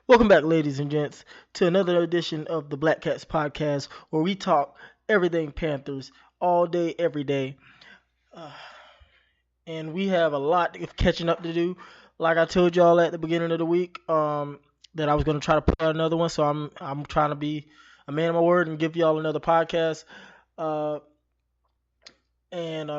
Welcome back, ladies and gents, to another edition of the Black Cats podcast, where we talk everything Panthers all day, every day. Uh, and we have a lot of catching up to do. Like I told y'all at the beginning of the week, that I was going to try to put out another one. So I'm trying to be a man of my word and give y'all another podcast. Uh, and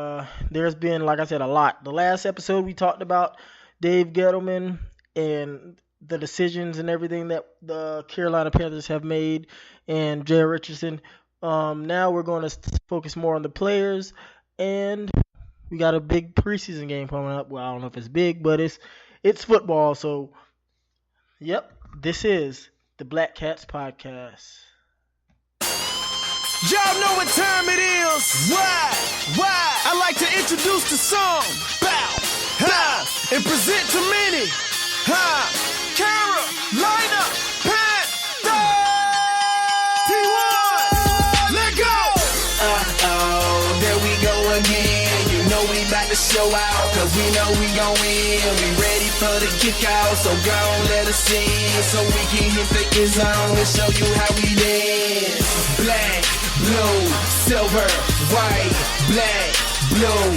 there's been, like I said, a lot. The last episode we talked about Dave Gettleman and the decisions and everything that the Carolina Panthers have made, and Jay Richardson. Now we're going to focus more on the players, and we got a big preseason game coming up. Well, I don't know if it's big, but it's football. So, yep, this is the Black Cats podcast. Y'all know what time it is. Why? I like to introduce the song. Bow, ha, and present to many. Ha, Carolina Panthers. T1, let go. There we go again. You know we about to show out, cause we know we gon' win. We ready for the kickoff, so go on, let us in, so we can hit the end zone and show you how we dance. Black, blue, silver, white, black, blue.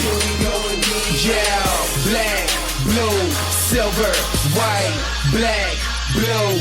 Yeah, black, blue, silver, white, black, blue.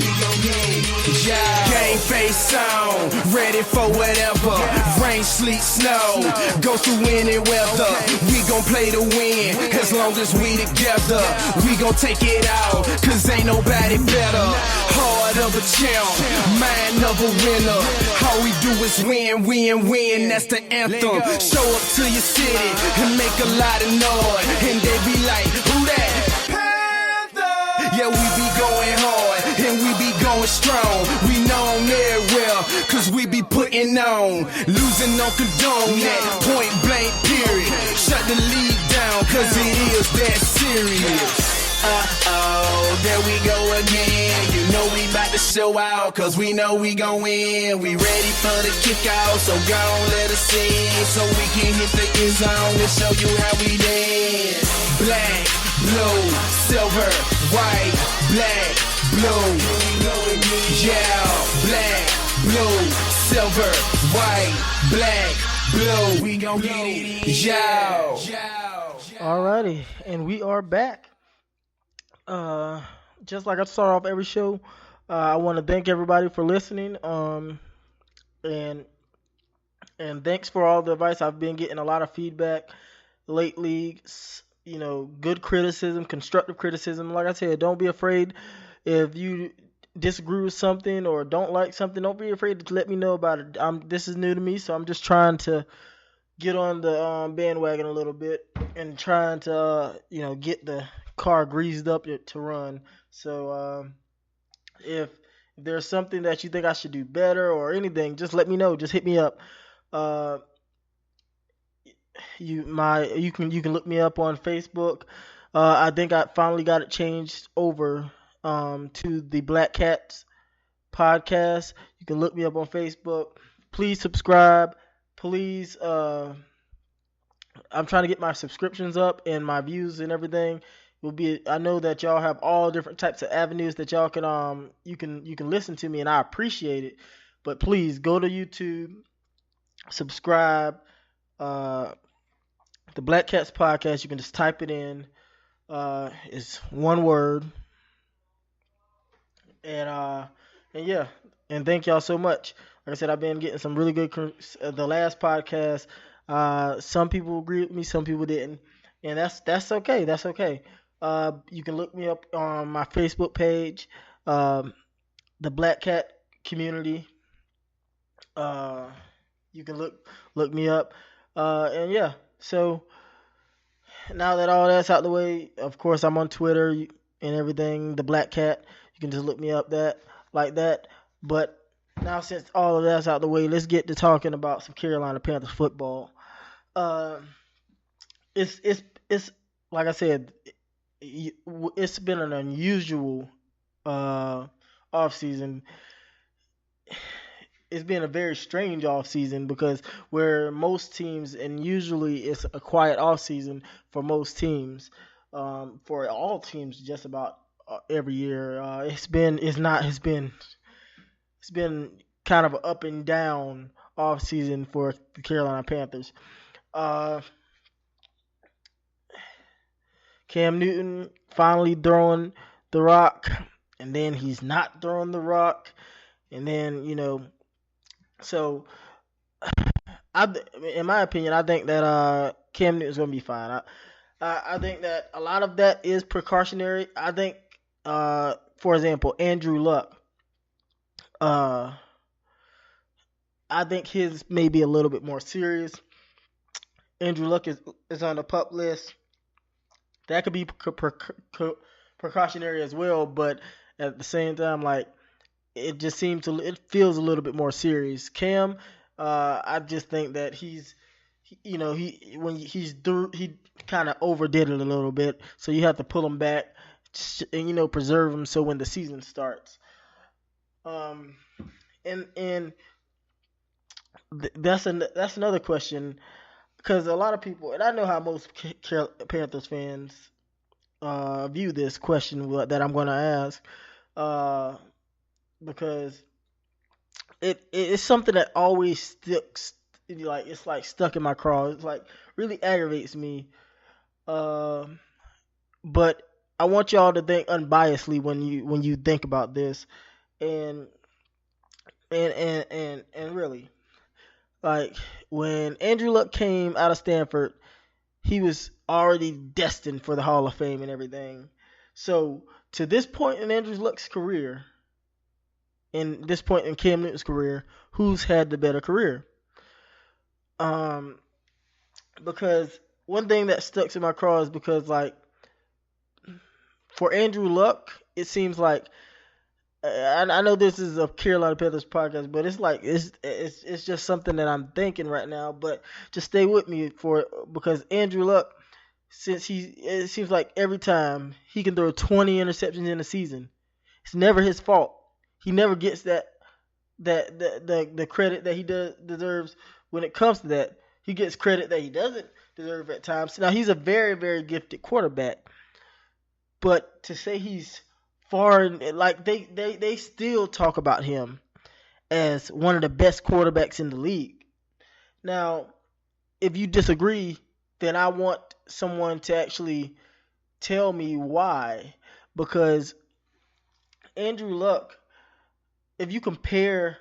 Yeah, game face on, ready for whatever. Rain, sleet, snow, go through any weather. We gon' play to win, as long as we together. We gon' take it out, cause ain't nobody better. Heart of a champ, mind of a winner. All we do is win, that's the anthem. Show up to your city and make a lot of noise, and they be like, who that? Panther! Yeah, we be going hard, and we be going strong. We known everywhere, cause we be putting on. Losing on condone that, point blank period. Shut the league down, cause it is that serious. There we go again. You know we about to show out, cause we know we gon' win. We ready for the kickoff, so go on, let us in, so we can hit the end zone and show you how we dance. Black, blue, silver, white, black, blue. Yeah, black, blue, silver, white, black, blue. We gon' get it, yo. Alrighty, and we are back. Just like I start off every show, I want to thank everybody for listening. And thanks for all the advice. I've been getting a lot of feedback lately. Good criticism, constructive criticism. Like I said, don't be afraid if you disagree with something or don't like something. Don't be afraid to let me know about it. This is new to me, so I'm just trying to get on the bandwagon a little bit and trying to get the car greased up to run. So if there's something that you think I should do better or anything, just let me know. Just hit me up. You can look me up on Facebook. I think I finally got it changed over to the Black Cats podcast. You can look me up on Facebook. Please subscribe. Please, I'm trying to get my subscriptions up and my views and everything. I know that y'all have all different types of avenues that y'all can you can listen to me, and I appreciate it. But please go to YouTube, subscribe. The Black Cats podcast. You can just type it in. It's one word. And yeah, and thank y'all so much. Like I said, I've been getting some really good. The last podcast, some people agreed with me, some people didn't, and that's okay. That's okay. You can look me up on my Facebook page, the Black Cat Community. You can look me up, and yeah. So now that all that's out the way, of course I'm on Twitter and everything. The Black Cat. You can just look me up like that. But now since all of that's out the way, let's get to talking about some Carolina Panthers football. It's like I said, it's been an unusual off season. It's been a very strange off season because where most teams, and usually it's a quiet off season for most teams, for all teams just about every year. It's been kind of an up and down off season for the Carolina Panthers. Uh, Cam Newton finally throwing the rock, and then he's not throwing the rock, and then so in my opinion, I think that Cam Newton's gonna be fine. I think that a lot of that is precautionary. I think, for example, Andrew Luck. Uh, I think his may be a little bit more serious. Andrew Luck is on the pup list. That could be precautionary as well, but at the same time, like it feels a little bit more serious. Cam, I just think that when he's through, he kind of overdid it a little bit, so you have to pull him back and preserve him so when the season starts. And that's another question because a lot of people, and I know how most Panthers fans view this question that I'm going to ask, because it's something that always sticks, like it's like stuck in my craw. It's like really aggravates me. But I want y'all to think unbiasedly when you think about this, and and really, like when Andrew Luck came out of Stanford, he was already destined for the Hall of Fame and everything. So to this point in Andrew Luck's career, in this point in Cam Newton's career, who's had the better career? Because one thing that stuck in my craw is because like for Andrew Luck, it seems like I know this is a Carolina Panthers podcast, but it's like it's just something that I'm thinking right now. But just stay with me for it because Andrew Luck, it seems like every time he can throw 20 interceptions in a season, it's never his fault. He never gets the credit that he deserves when it comes to that. He gets credit that he doesn't deserve at times. Now he's a very very gifted quarterback, but to say he's far, like they still talk about him as one of the best quarterbacks in the league. Now, if you disagree, then I want someone to actually tell me why. Because Andrew Luck, if you compare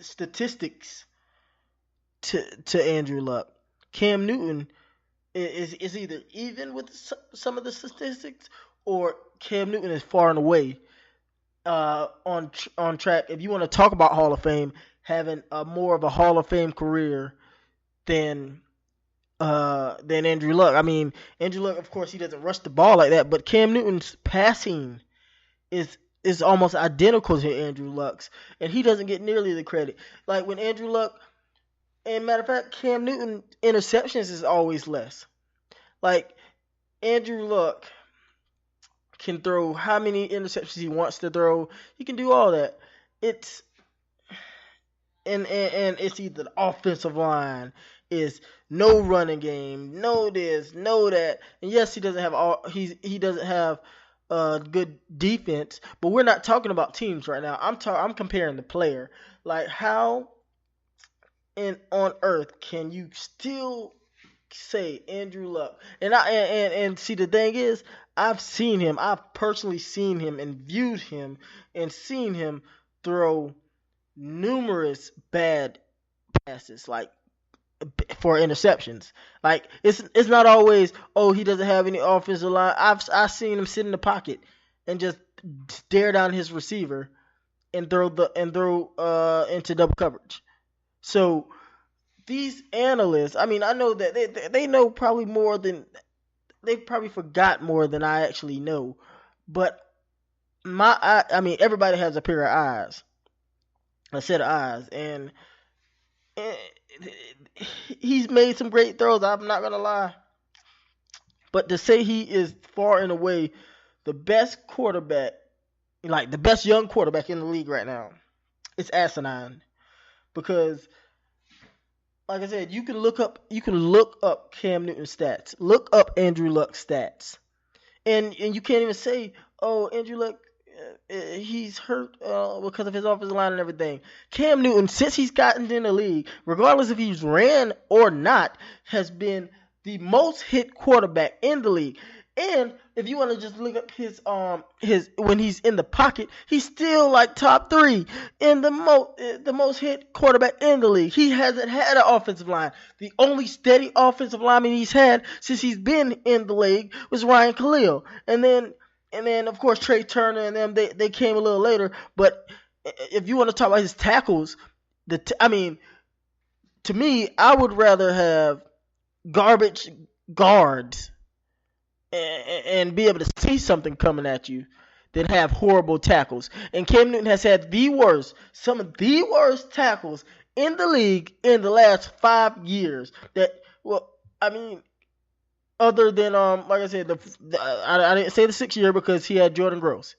statistics to Andrew Luck, Cam Newton is either even with some of the statistics, or Cam Newton is far and away on track. If you want to talk about Hall of Fame, having more of a Hall of Fame career than Andrew Luck. I mean, Andrew Luck, of course, he doesn't rush the ball like that, but Cam Newton's passing is almost identical to Andrew Luck's, and he doesn't get nearly the credit. Like when Andrew Luck, and matter of fact, Cam Newton interceptions is always less. Like Andrew Luck can throw how many interceptions he wants to throw. He can do all that. It's and it's either the offensive line is no running game, no this, no that. And yes, he doesn't have he doesn't have good defense, but we're not talking about teams right now. I'm comparing the player. Like how on earth can you still say Andrew Luck? And see, the thing is, I've personally seen him and viewed him and seen him throw numerous bad passes, like for interceptions. Like it's not always, oh, he doesn't have any offensive line. I've seen him sit in the pocket and just stare down his receiver and throw into double coverage. So these analysts, I mean, I know that they know probably more than they probably forgot more than I actually know. But I mean, everybody has a pair of eyes, a set of eyes, and he's made some great throws. I'm not gonna lie, but to say he is far and away the best quarterback, like the best young quarterback in the league right now, it's asinine. Because, like I said, you can look up Cam Newton's stats, look up Andrew Luck's stats, and you can't even say, oh, Andrew Luck, he's hurt because of his offensive line and everything. Cam Newton, since he's gotten in the league, regardless if he's ran or not, has been the most hit quarterback in the league. And if you want to just look up his when he's in the pocket, he's still like top 3 in the most hit quarterback in the league. He hasn't had an offensive line. The only steady offensive lineman he's had since he's been in the league was Ryan Khalil, and then of course Trey Turner and them they came a little later. But if you want to talk about his tackles, I mean, to me, I would rather have garbage guards and be able to see something coming at you than have horrible tackles. And Cam Newton has had some of the worst tackles in the league in the last 5 years. I mean, other than like I said, I didn't say the 6th year because he had Jordan Gross.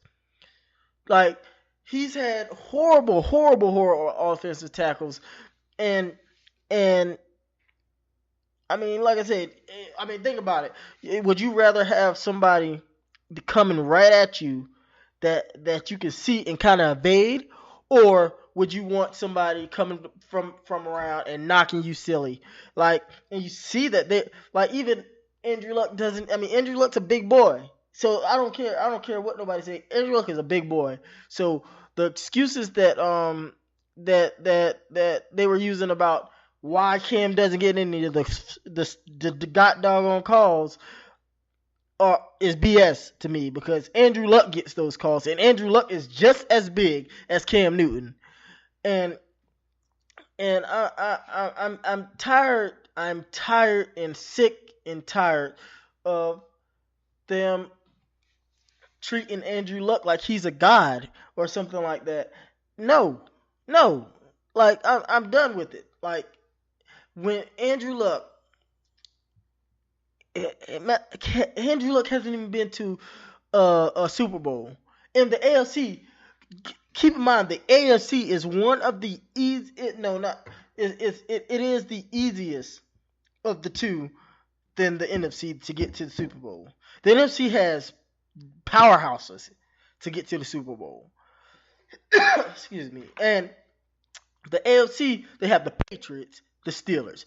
Like, he's had horrible offensive tackles, and I mean, like I said, think about it. Would you rather have somebody coming right at you that you can see and kind of evade, or would you want somebody coming from around and knocking you silly? Like, and you see that even Andrew Luck doesn't. I mean, Andrew Luck's a big boy, so I don't care what nobody say. Andrew Luck is a big boy, so the excuses that they were using about why Cam doesn't get any of the god doggone calls is BS to me, because Andrew Luck gets those calls, and Andrew Luck is just as big as Cam Newton, and I'm tired and sick and tired of them treating Andrew Luck like he's a god or something like that. No, like I'm done with it. Like, when Andrew Luck hasn't even been to a Super Bowl. In the AFC, keep in mind the AFC is one of the it is the easiest of the two than the NFC to get to the Super Bowl. The NFC has powerhouses to get to the Super Bowl. Excuse me. And the AFC, they have the Patriots, the Steelers,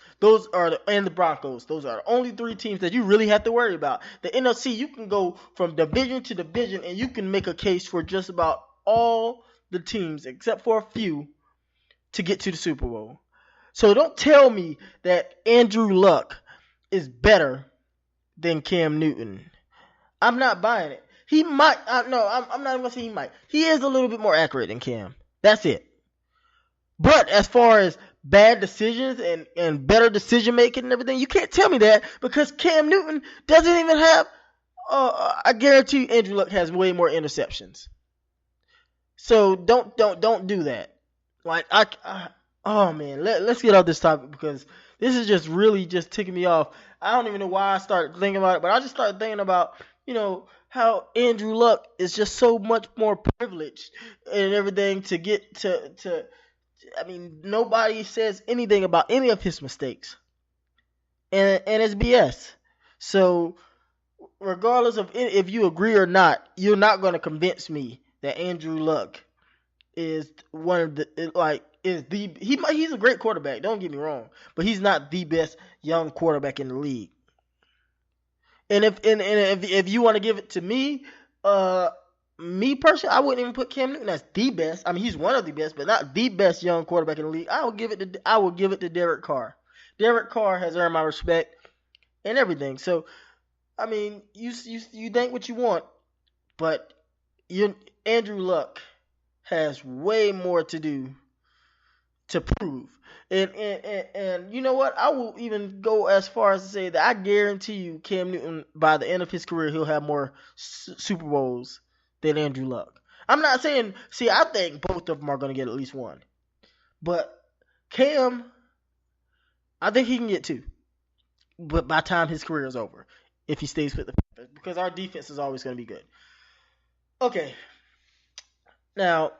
and the Broncos. Those are the only 3 teams that you really have to worry about. The NFC, you can go from division to division, and you can make a case for just about all the teams, except for a few, to get to the Super Bowl. So don't tell me that Andrew Luck is better than Cam Newton. I'm not buying it. He might. No, I'm not even going to say he might. He is a little bit more accurate than Cam. That's it. But as far as bad decisions and better decision making and everything, you can't tell me that, because Cam Newton doesn't even have. I guarantee Andrew Luck has way more interceptions. So don't do that. Like, oh man, let's get off this topic, because this is just really just ticking me off. I don't even know why I started thinking about it, but I just started thinking about, how Andrew Luck is just so much more privileged and everything to get to. I mean, nobody says anything about any of his mistakes, and it's BS. So, regardless of if you agree or not, you're not going to convince me that Andrew Luck is one of the he's a great quarterback. Don't get me wrong, but he's not the best young quarterback in the league. And if you want to give it to me, me personally, I wouldn't even put Cam Newton as the best. I mean, he's one of the best, but not the best young quarterback in the league. I will give it to Derek Carr. Derek Carr has earned my respect and everything. So, I mean, you think what you want, but Andrew Luck has way more to do to prove. And you know what? I will even go as far as to say that I guarantee you, Cam Newton, by the end of his career, he'll have more Super Bowls than Andrew Luck. I'm not saying. See, I think both of them are going to get at least one, but Cam, I think he can get 2. But by the time his career is over, if he stays with the Panthers, because our defense is always going to be good. Okay. Now,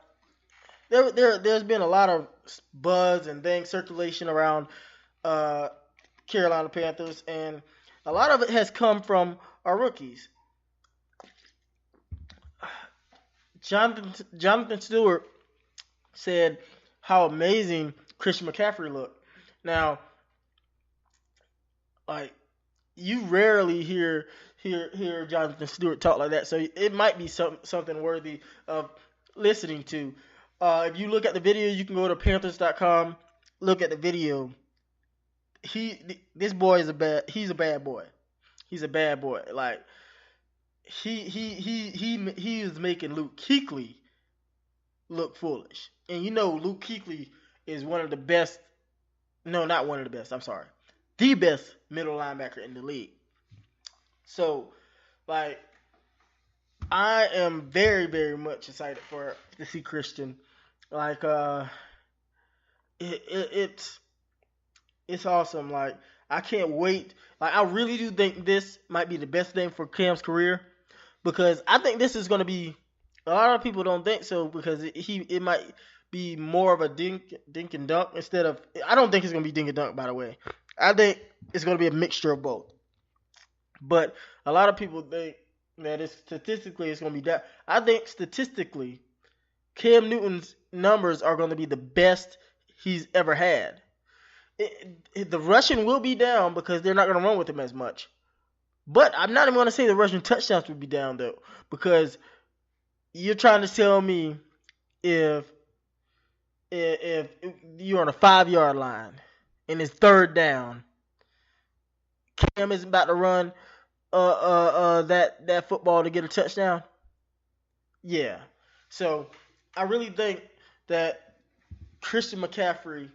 there's been a lot of buzz and things circulation around Carolina Panthers, and a lot of it has come from our rookies. Jonathan Stewart said how amazing Christian McCaffrey looked. Now, like you rarely hear Jonathan Stewart talk like that, so it might be something worthy of listening to. If you look at the video, you can go to Panthers.com. Look at the video. This boy is he's a bad boy. He's a bad boy. Like he is making Luke Kuechly look foolish. And you know Luke Kuechly is one of the best. No, not one of the best. I'm sorry. The best middle linebacker in the league. So, like, I am very, very much excited to see Christian. Like, it's awesome. Like, I can't wait. Like, I really do think this might be the best thing for Cam's career because I think this is going to be. A lot of people don't think so because it might be more of a dink and dunk instead of. I don't think it's going to be dink and dunk, by the way. I think it's going to be a mixture of both. But a lot of people think that statistically it's going to be that. I think statistically, Cam Newton's numbers are going to be the best he's ever had. The rushing will be down because they're not going to run with him as much. But I'm not even going to say the rushing touchdowns will be down, though, because you're trying to tell me if you're on a 5-yard line and it's third down, Cam isn't about to run that football to get a touchdown. Yeah. So I really think that Christian McCaffrey.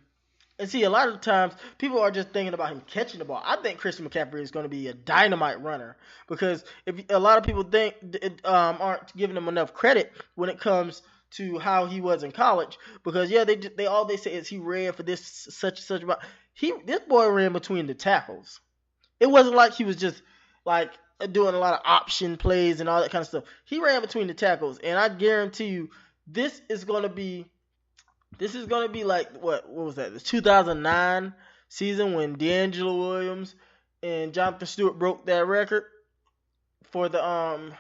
And see, a lot of times people are just thinking about him catching the ball. I think Christian McCaffrey is going to be a dynamite runner because if a lot of people think aren't giving him enough credit when it comes to how he was in college. Because all they say is he ran for this such and such amount. This boy ran between the tackles. It wasn't like he was just like doing a lot of option plays and all that kind of stuff. He ran between the tackles, and I guarantee you, this is going to be like what was that? The 2009 season when D'Angelo Williams and Jonathan Stewart broke that record for the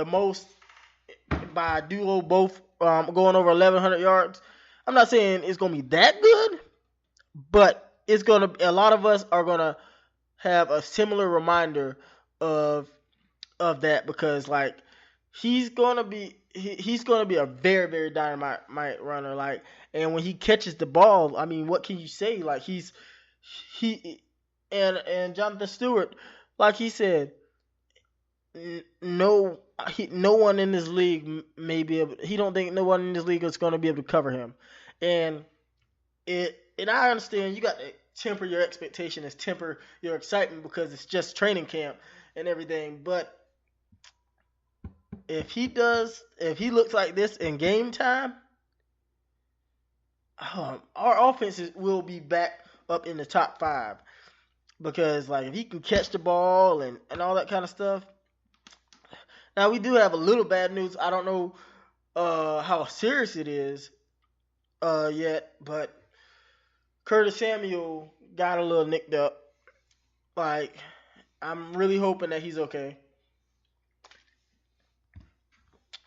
most by a duo, both going over 1,100 yards. I'm not saying it's gonna be that good, but a lot of us are gonna have a similar reminder of that because like he's gonna be a very, very dynamite runner. Like, and when he catches the ball, I mean, what can you say? Like and Jonathan Stewart, like he said, no one in this league may be able. He don't think no one in this league is going to be able to cover him, and I understand you got to temper your expectations, temper your excitement because it's just training camp and everything. But if he looks like this in game time, our offenses will be back up in the top 5 because like if he can catch the ball and all that kind of stuff. Now we do have a little bad news. I don't know how serious it is yet, but Curtis Samuel got a little nicked up. Like, I'm really hoping that he's okay.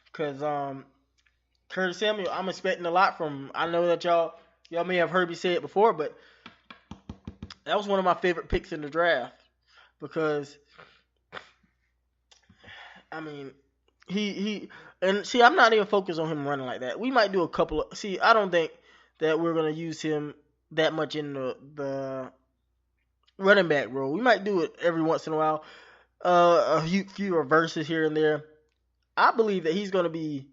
Because Curtis Samuel, I'm expecting a lot from him. I know that y'all may have heard me say it before, but that was one of my favorite picks in the draft. Because, I mean, and see, I'm not even focused on him running like that. We might do a couple of, see, I don't think that we're going to use him that much in the running back role. We might do it every once in a while, a few reverses here and there. I believe that he's going to be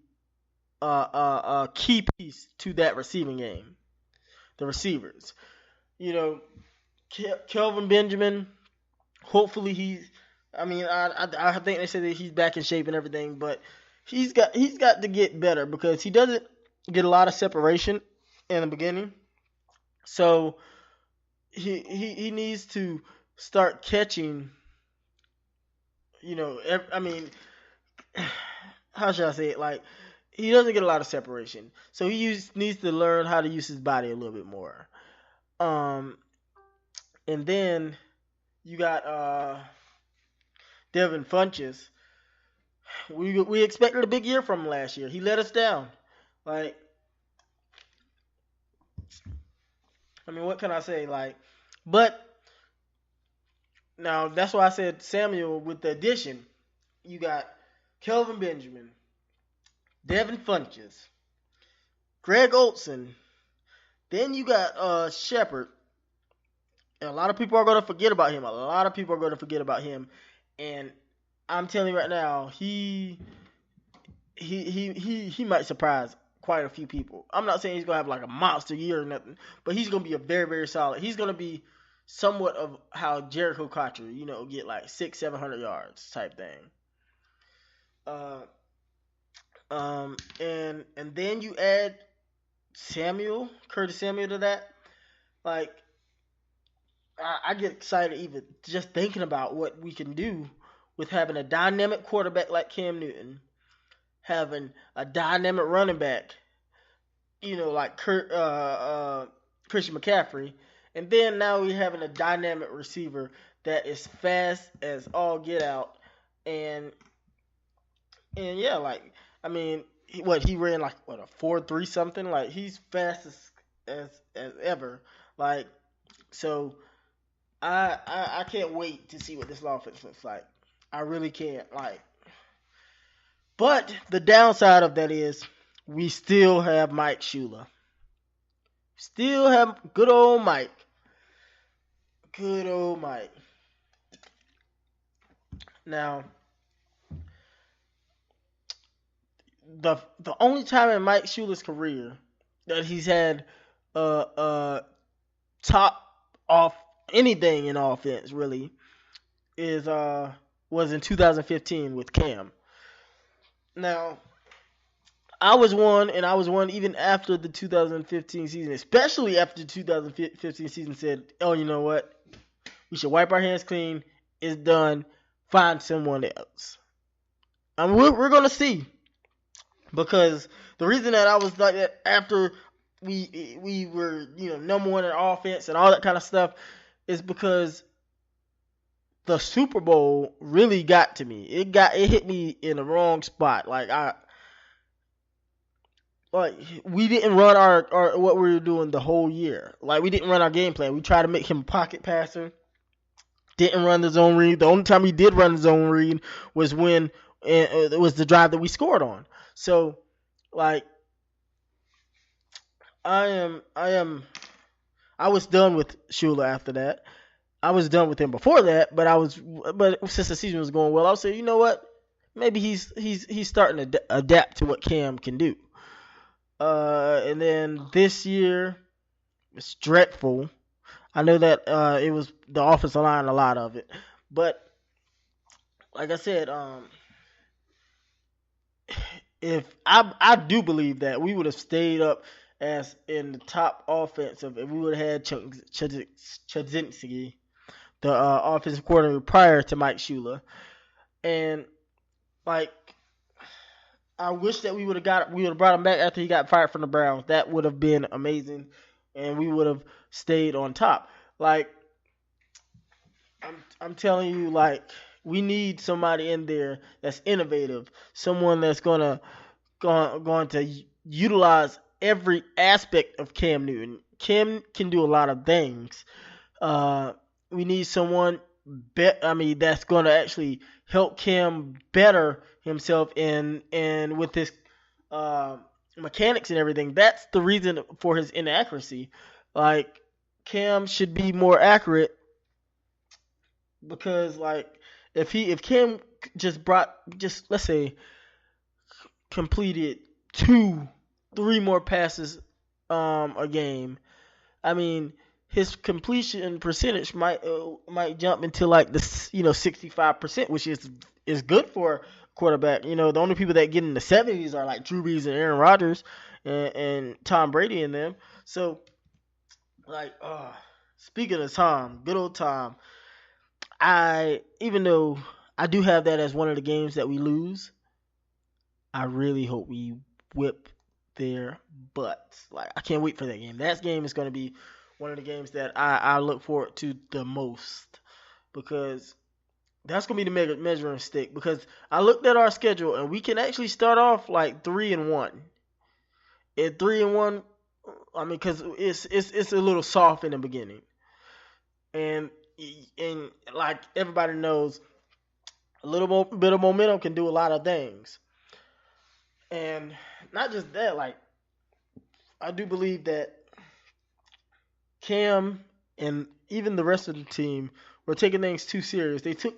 a key piece to that receiving game. The receivers, you know, Kelvin Benjamin. Hopefully I think they said that he's back in shape and everything, but he's got to get better because he doesn't get a lot of separation in the beginning. So he needs to start catching. You know, I mean, how should I say it? Like, he doesn't get a lot of separation, so he needs to learn how to use his body a little bit more. And then you got Devin Funchess, We expected a big year from him last year. He let us down. Like, I mean, what can I say? Like, but now that's why I said Samuel with the addition. You got Kelvin Benjamin, Devin Funches, Greg Olson. Then you got Shepard. And a lot of people are going to forget about him. A lot of people are going to forget about him. And I'm telling you right now, he might surprise quite a few people. I'm not saying he's gonna have like a monster year or nothing, but he's gonna be a very, very solid. He's gonna be somewhat of how Jericho Cotcher, get like 600-700 yards type thing. Uh, and then you add Curtis Samuel to that. Like, I get excited even just thinking about what we can do with having a dynamic quarterback like Cam Newton, having a dynamic running back, like Christian McCaffrey, and then now we're having a dynamic receiver that is fast as all get out, and yeah, like, I mean, he ran like a 4.3 something, like he's fast as ever, like, so I can't wait to see what this offense looks like. I really can't, like. But the downside of that is we still have Mike Shula. Still have good old Mike. Good old Mike. Now, the only time in Mike Shula's career that he's had top off anything in offense really was in 2015 with Cam. Now, I was one even after the 2015 season, especially after the 2015 season said, oh, you know what? We should wipe our hands clean. It's done. Find someone else. We're going to see. Because the reason that I was like that after we were, number one in offense and all that kind of stuff is because the Super Bowl really got to me. It hit me in the wrong spot. We didn't run our what we were doing the whole year. Like, we didn't run our game plan. We tried to make him a pocket passer. Didn't run the zone read. The only time we did run the zone read was when it was the drive that we scored on. So, like, I was done with Shula after that. I was done with him before that, but since the season was going well, I was saying, you know what? Maybe he's starting to adapt to what Cam can do. And then this year, it's dreadful. I know that it was the offensive line, a lot of it, but like I said, if I do believe that we would have stayed up as in the top offensive if we would have had Chudzinski, the offensive coordinator prior to Mike Shula, and like, I wish that we would have brought him back after he got fired from the Browns. That would have been amazing, and we would have stayed on top. Like, I'm telling you, like, we need somebody in there that's innovative, someone that's going to utilize every aspect of Cam Newton. Cam can do a lot of things. We need someone that's going to actually help Cam better himself and with his mechanics and everything. That's the reason for his inaccuracy. Like, Cam should be more accurate because, like, if Cam let's say completed 2-3 more passes a game, I mean, his completion percentage might jump into like the 65%, which is good for a quarterback. The only people that get in the 70s are like Drew Brees and Aaron Rodgers and Tom Brady and them. So, like, speaking of Tom, good old Tom, even though I do have that as one of the games that we lose, I really hope we whip their butts. Like, I can't wait for that game. That game is going to be one of the games that I look forward to the most because, That's gonna be the measuring stick because I looked at our schedule and we can actually start off like 3-1. At 3-1, I mean, because it's a little soft in the beginning, and and like everybody knows, a little bit of momentum can do a lot of things, and not just that. Like I do believe that Cam and even the rest of the team were taking things too serious. They took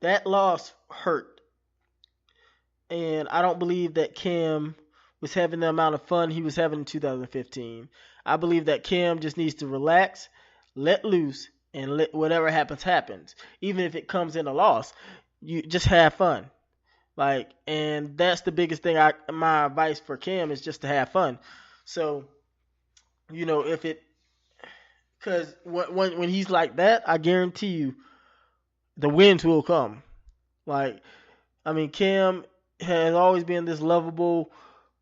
that loss hurt, and I don't believe that Cam was having the amount of fun he was having in 2015. I believe that Cam just needs to relax, let loose, and let whatever happens happens. Even if it comes in a loss, you just have fun. Like, and that's the biggest thing. My advice for Cam is just to have fun. So, if it, because when he's like that, I guarantee you, the wins will come. Like, I mean, Cam has always been this lovable,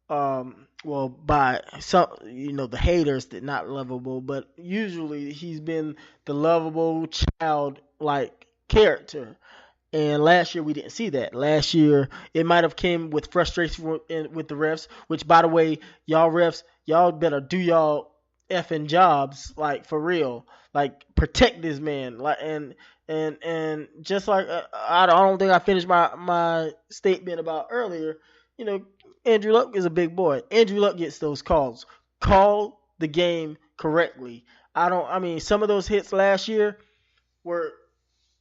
well, by some, the haters that not lovable, but usually he's been the lovable child like character. And last year we didn't see that. Last year it might have came with frustration with the refs. Which, by the way, y'all refs, y'all better do y'all effing jobs, like for real. Like protect this man. Like and just like I don't think I finished my statement about earlier. You know, Andrew Luck is a big boy. Andrew Luck gets those calls. Call the game correctly. I mean, some of those hits last year were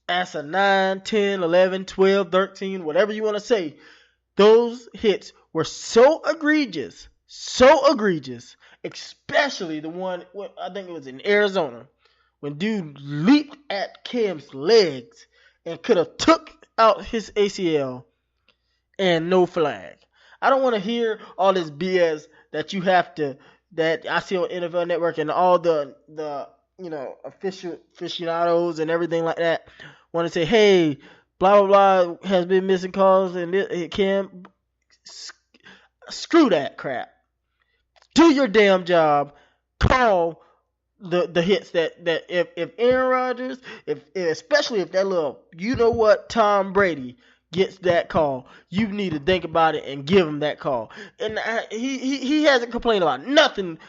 as a 9, 10, 11, 12, 13, whatever you want to say. Those hits were so egregious, especially the one, I think it was in Arizona, when dude leaped at Cam's legs and could have took out his ACL and no flag. I don't want to hear all this BS that I see on NFL Network and all the aficionados and everything like that want to say, hey, blah, blah, blah has been missing calls and it can. Screw that crap. Do your damn job. Call the hits that if Aaron Rodgers, especially if that little, Tom Brady gets that call, you need to think about it and give him that call. And he hasn't complained about nothing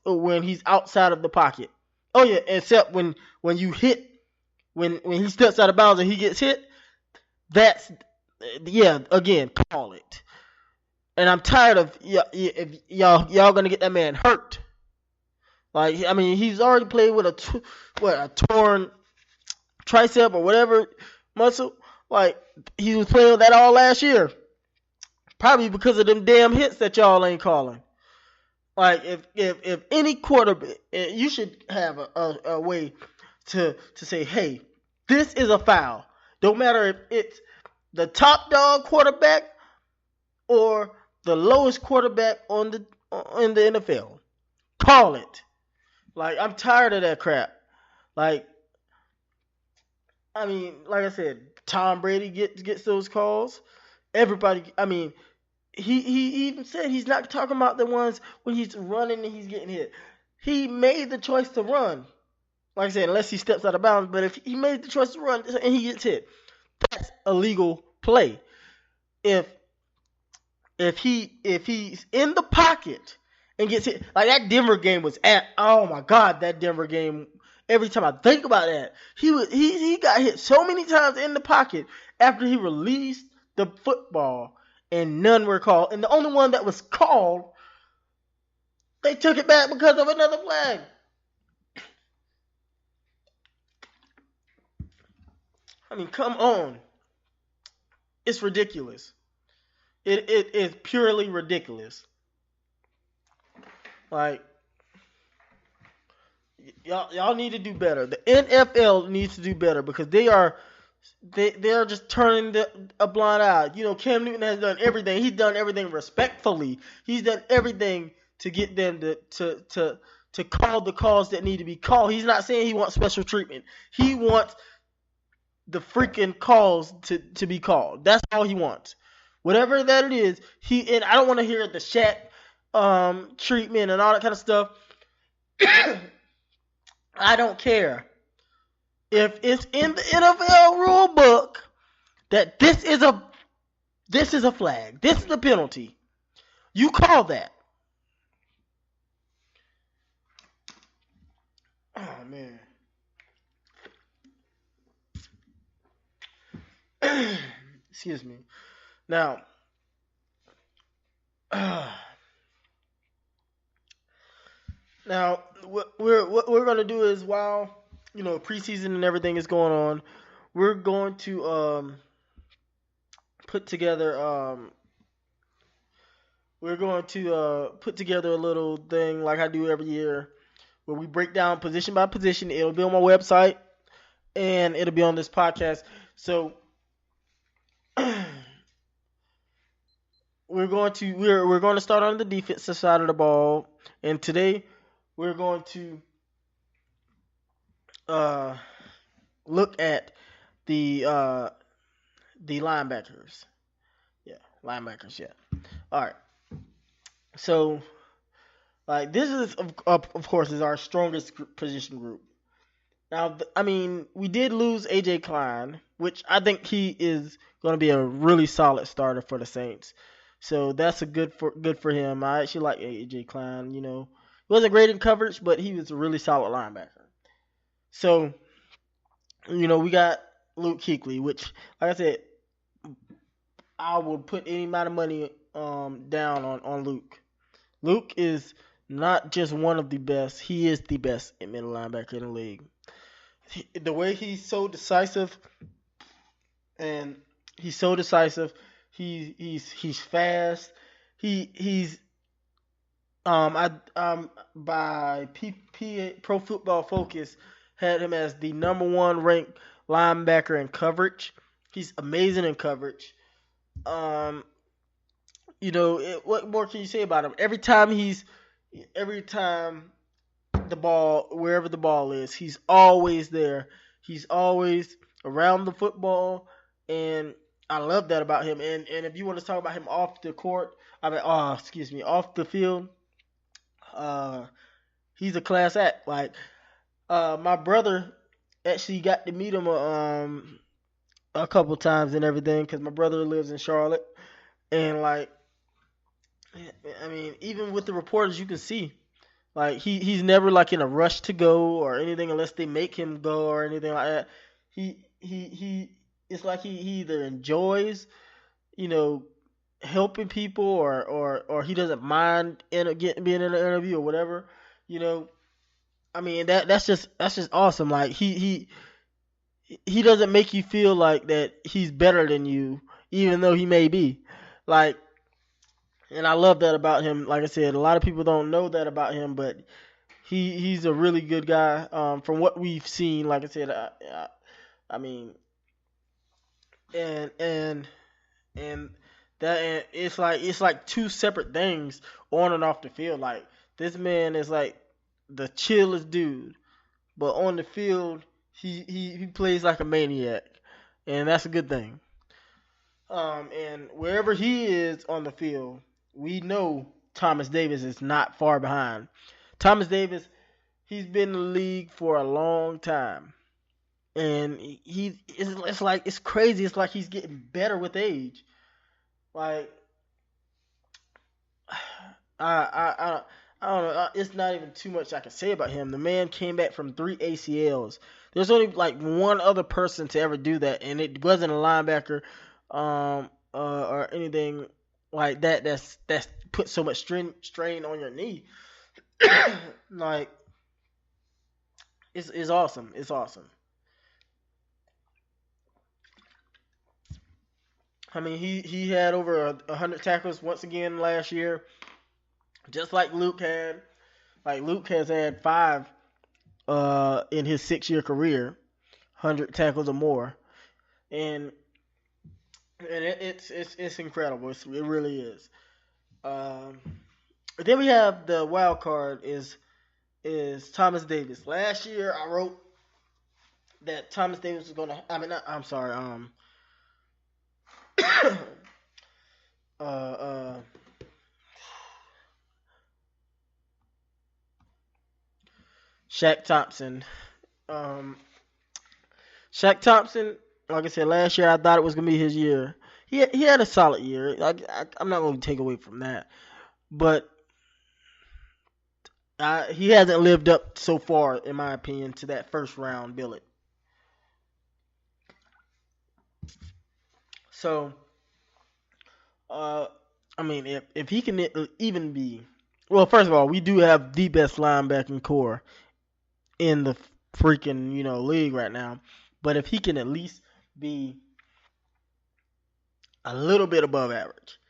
when he's outside of the pocket. Oh yeah, except when you hit, when he steps out of bounds and he gets hit, again, call it. And I'm tired of if y'all gonna get that man hurt. Like, I mean, he's already played with a torn tricep or whatever muscle. Like, he was playing with that all last year, probably because of them damn hits that y'all ain't calling. Like, if any quarterback, you should have a way to say, hey, this is a foul. Don't matter if it's the top dog quarterback or the lowest quarterback in the NFL. Call it. Like, I'm tired of that crap. Like, I mean, like I said, Tom Brady gets those calls. Everybody, I mean, he even said he's not talking about the ones when he's running and he's getting hit. He made the choice to run. Like I said, unless he steps out of bounds. But if he made the choice to run and he gets hit, that's a legal play. If he's in the pocket and gets hit, like that Denver game was oh my God, that Denver game. Every time I think about that, he got hit so many times in the pocket after he released the football, and none were called. And the only one that was called, they took it back because of another flag. I mean, come on. It's ridiculous. It is purely ridiculous. Like, y'all need to do better. The NFL needs to do better because they are just turning a blind eye. Cam Newton has done everything. He's done everything respectfully. He's done everything to get them to call the calls that need to be called. He's not saying he wants special treatment. He wants the freaking calls to be called. That's all he wants. Whatever that it is, and I don't want to hear the Shaq treatment and all that kind of stuff. I don't care. If it's in the NFL rule book that this is a flag, this is a penalty, you call that. Oh man. Excuse me. Now, now what we're gonna do is while preseason and everything is going on, we're going to put together put together a little thing like I do every year where we break down position by position. It'll be on my website and it'll be on this podcast. So we're going to start on the defensive side of the ball, and today we're going to uh, look at the linebackers. Yeah, linebackers. Yeah. All right. So like this is of course is our strongest position group. Now, I mean, we did lose AJ Klein, which I think he is going to be a really solid starter for the Saints. So that's a good for him. I actually like AJ Klein. He wasn't great in coverage, but he was a really solid linebacker. So we got Luke Kuechly, which, like I said, I would put any amount of money down on Luke. Luke is not just one of the best; he is the best middle linebacker in the league. The way he's so decisive, and he's so decisive. He's fast. He's I by Pro Football Focus had him as the number one ranked linebacker in coverage. He's amazing in coverage. Um, what more can you say about him? Every time the ball, wherever the ball is, he's always there. He's always around the football, and I love that about him. And if you want to talk about him off the court, excuse me, off the field, uh, he's a class act. Like, my brother actually got to meet him a couple times and everything because my brother lives in Charlotte, and like, I mean, even with the reporters, you can see like he's never like in a rush to go or anything unless they make him go or anything like that. He it's like he either enjoys, you know, helping people or he doesn't mind being in an interview or whatever. You know, I mean that's just awesome. Like he doesn't make you feel like that he's better than you, even though he may be. Like, and I love that about him. Like I said, a lot of people don't know that about him, but he's a really good guy. From what we've seen, like I said, I mean, and and and and it's like two separate things on and off the field. Like this man is like the chillest dude, but on the field he plays like a maniac, and that's a good thing. And wherever he is on the field, we know Thomas Davis is not far behind. Thomas Davis, he's been in the league for a long time, and it's like it's crazy. It's like he's getting better with age. Like I don't know. It's not even too much I can say about him. The man came back from 3 ACLs. There's only like one other person to ever do that, and it wasn't a linebacker, or anything like that. That's put so much strain on your knee. Like it's awesome. It's awesome. I mean, he had over 100 tackles once again last year, just like Luke had. Like Luke has had five in his 6 year career, 100 tackles or more, and it's incredible. It really is. Um, then we have the wild card is Thomas Davis. Last year I wrote that Thomas Davis was gonna. I mean, I'm sorry. uh, uh, Shaq Thompson. Um, Shaq Thompson, like I said last year, I thought it was gonna be his year. He had a solid year. I'm not gonna take away from that, but he hasn't lived up so far, in my opinion, to that first round billet. So, uh, I mean, if he can even be, well, first of all, we do have the best linebacking core in the freaking league right now. But if he can at least be a little bit above average,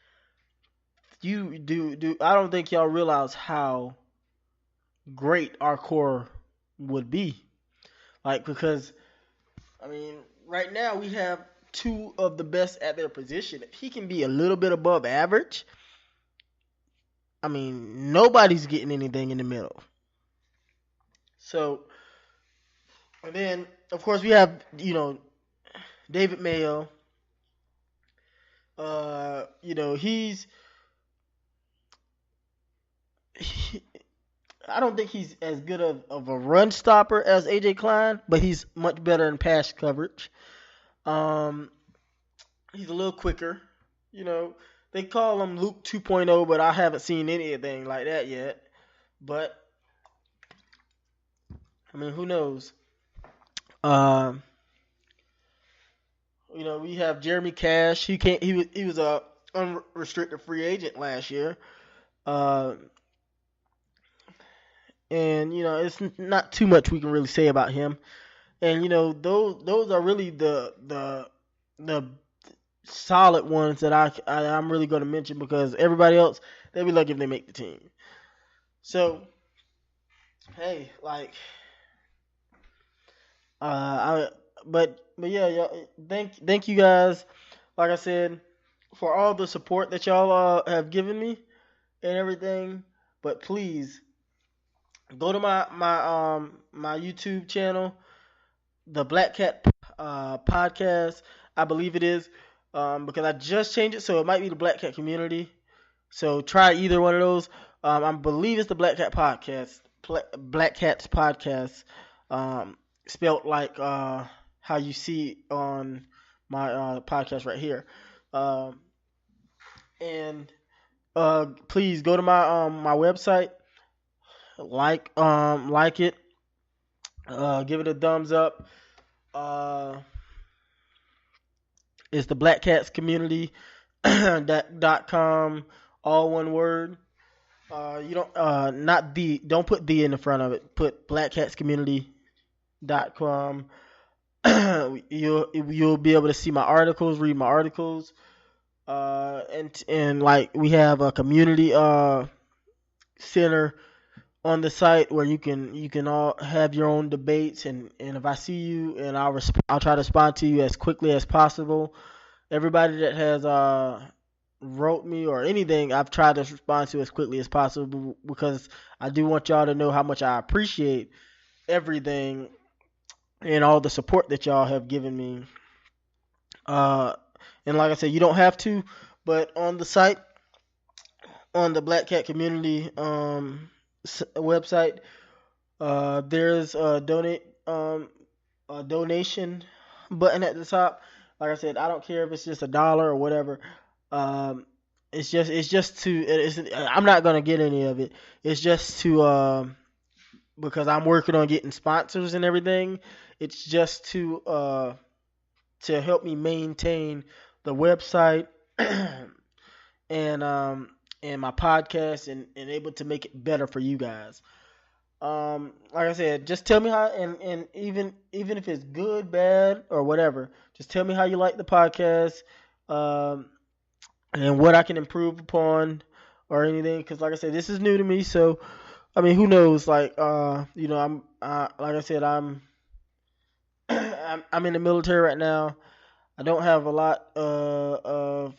you do I don't think y'all realize how great our core would be. Like, because I mean, right now we have two of the best at their position. If he can be a little bit above average, I mean, nobody's getting anything in the middle. So, and then of course we have David Mayo. He's he, I don't think he's as good of a run stopper as AJ Klein, but he's much better in pass coverage. Um, he's a little quicker. You know, they call him Luke 2.0, but I haven't seen anything like that yet. But I mean, who knows? Um, we have Jeremy Cash. He was a unrestricted free agent last year. Uh, and it's not too much we can really say about him. And those are really the solid ones that I'm really going to mention, because everybody else, they'll be lucky if they make the team. So hey, like I but yeah, thank you guys, like I said, for all the support that y'all have given me and everything. But please go to my YouTube channel, the Black Cat podcast, I believe it is, because I just changed it, so it might be the Black Cat Community. So try either one of those. I believe it's the Black Cat podcast, Black Cat's podcast, spelt like how you see on my podcast right here. And please go to my website, like it, give it a thumbs up. It's the Black Cats Community .com, all one word. You don't put the in the front of it. Put blackcatscommunity.com. You'll be able to see my articles, read my articles, and like we have a community center on the site where you can all have your own debates, and if I see you, and I'll try to respond to you as quickly as possible. Everybody that has wrote me or anything, I've tried to respond to as quickly as possible, because I do want y'all to know how much I appreciate everything and all the support that y'all have given me. And like I said, you don't have to, but on the site, on the Black Cat Community website, there's a donation button at the top. Like I said, I don't care if it's just $1 or whatever. I'm not gonna get any of it. It's just to because I'm working on getting sponsors and everything. It's just to help me maintain the website and my podcast, and able to make it better for you guys. Like I said, just tell me how, and even if it's good, bad, or whatever, just tell me how you like the podcast, and what I can improve upon or anything. Because like I said, this is new to me, so I mean, who knows? Like, I'm like I said, I'm in the military right now. I don't have a lot of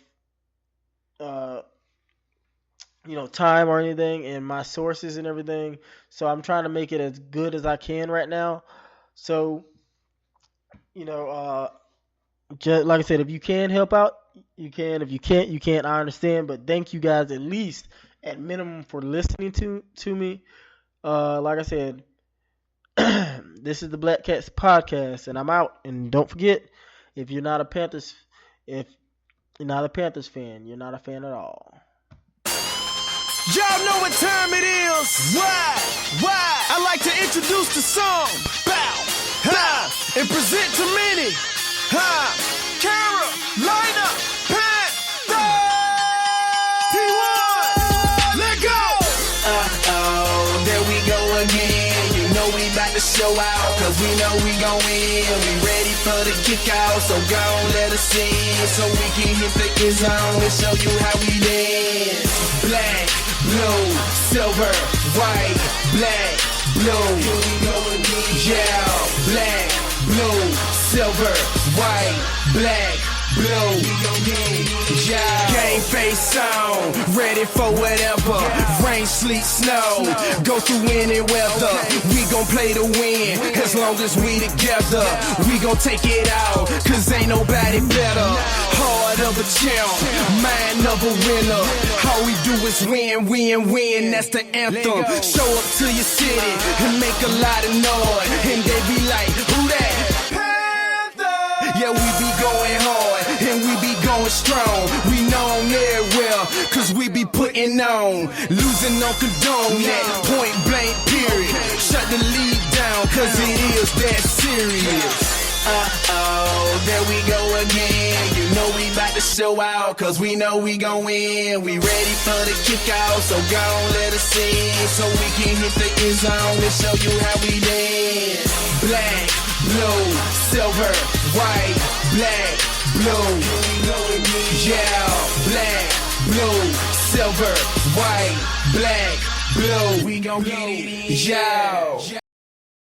time or anything, and my sources and everything. So I'm trying to make it as good as I can right now. So, just like I said, if you can help out, you can. If you can't, you can't. I understand. But thank you guys at least at minimum for listening to me. Like I said, This is the Black Katz podcast, and I'm out. And don't forget, if you're not a Panthers, if you're not a Panthers fan, you're not a fan at all. Y'all know what time it is. Why? I like to introduce the song. Bow, ha, and present to many. Ha, Carolina Panthers. P1, let go. There we go again. You know we about to show out, cause we know we gon' win. We ready for the kick out, so go on, let us in, so we can hit the end zone and show you how we dance. Black, blue, silver, white, black, blue. Yeah, black, blue, silver, white, black, blue. Yeah, game face on, ready for whatever. Rain, sleet, snow, go through any weather. We gon' play to win, as long as we together. We gon' take it out, cause ain't nobody better. Heart of a champ, mind of a winner. All we do is win, that's the anthem. Show up to your city and make a lot of noise, and they be like, who that? Panther! Yeah, we be going hard, and we be going strong. We known everywhere, cause we be putting on. Losing on condone that, point blank period. Shut the league down, cause it is that serious. There we go again. You know we about to show out, cause we know we gon' win. We ready for the kick out, so go on, let us in, so we can hit the end zone and show you how we dance. Black, blue, silver, white, black, blue. Yeah, black, blue, silver, white, black, blue. We gon' get it, yeah.